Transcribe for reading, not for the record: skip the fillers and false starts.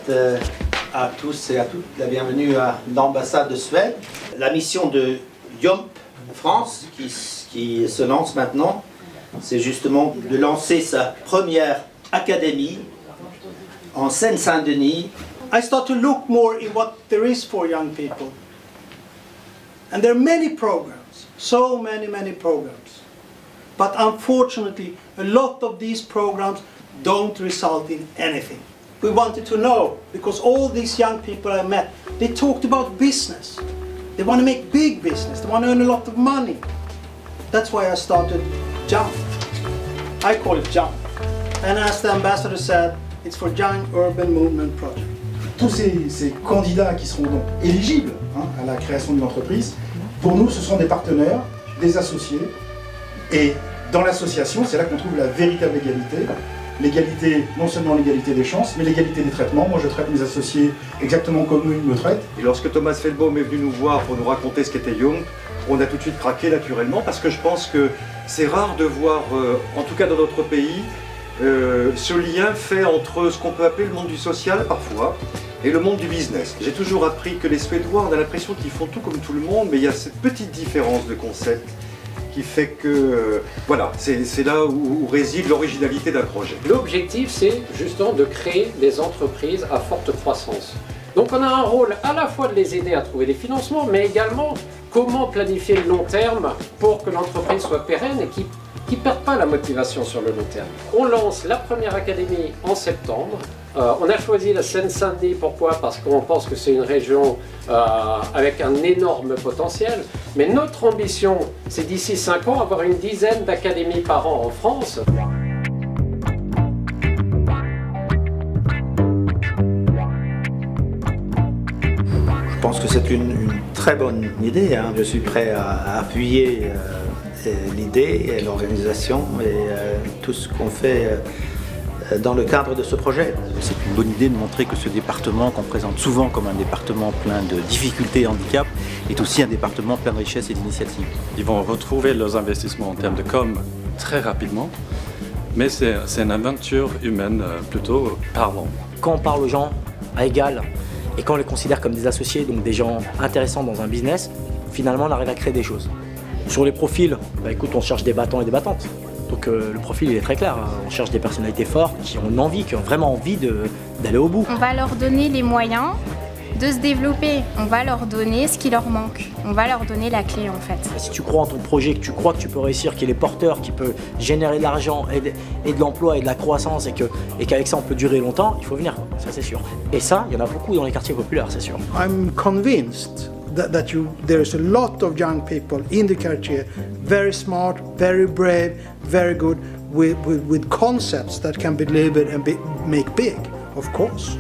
souhaite à tous et à toutes la bienvenue à l'ambassade de Suède. La mission de YOMP France, qui se lance maintenant, c'est justement de lancer sa première académie en Seine-Saint-Denis. I start to look more in what there is for young people. And there are many programs, so many programs. But unfortunately, a lot of these programs don't result in anything. We wanted to know, because all these young people I met, they talked about business. They want to make big business, they want to earn a lot of money. That's why I started JUMP. I call it JUMP. And as the ambassador said, it's for Young Urban Movement Project. Tous ces candidats qui seront donc éligibles à la création d'une entreprise, pour nous ce sont des partenaires, des associés, et dans l'association c'est là qu'on trouve la véritable égalité. L'égalité, non seulement l'égalité des chances, mais l'égalité des traitements. Moi je traite mes associés exactement comme eux ils me traitent. Et lorsque Thomas Feldbaum est venu nous voir pour nous raconter ce qu'était YOMP, on a tout de suite craqué naturellement parce que je pense que c'est rare de voir, en tout cas dans notre pays, ce lien fait entre ce qu'on peut appeler le monde du social parfois et le monde du business. J'ai toujours appris que les Suédois, on a l'impression qu'ils font tout comme tout le monde, mais il y a cette petite différence de concept qui fait que, voilà, c'est là où réside l'originalité d'un projet. L'objectif, c'est justement de créer des entreprises à forte croissance. Donc on a un rôle à la fois de les aider à trouver des financements, mais également comment planifier le long terme pour que l'entreprise soit pérenne et qui ne perdent pas la motivation sur le long terme. On lance la première académie en septembre. On a choisi la Seine-Saint-Denis, pourquoi? Parce qu'on pense que c'est une région avec un énorme potentiel. Mais notre ambition, c'est d'ici 5 ans, avoir une dizaine d'académies par an en France. Je pense que c'est une très bonne idée. Je suis prêt à appuyer l'idée et l'organisation et tout ce qu'on fait dans le cadre de ce projet. C'est une bonne idée de montrer que ce département, qu'on présente souvent comme un département plein de difficultés et handicaps, est aussi un département plein de richesses et d'initiatives. Ils vont retrouver leurs investissements en termes de com très rapidement, mais c'est une aventure humaine plutôt parlante. Quand on parle aux gens à égal et quand on les considère comme des associés, donc des gens intéressants dans un business, finalement on arrive à créer des choses. Sur les profils, écoute, on cherche des battants et des battantes. Donc le profil il est très clair, on cherche des personnalités fortes qui ont une envie, qui ont vraiment envie d'aller au bout. On va leur donner les moyens de se développer, on va leur donner ce qui leur manque, on va leur donner la clé en fait. Si tu crois en ton projet, que tu crois que tu peux réussir, qu'il est porteur, qu'il peut générer de l'argent et de l'emploi et de la croissance et qu'avec ça on peut durer longtemps, il faut venir, ça c'est sûr. Et ça, il y en a beaucoup dans les quartiers populaires, c'est sûr. I'm convinced that there is a lot of young people in the quartier, very smart, very brave, very good, with concepts that can be delivered and make big, of course.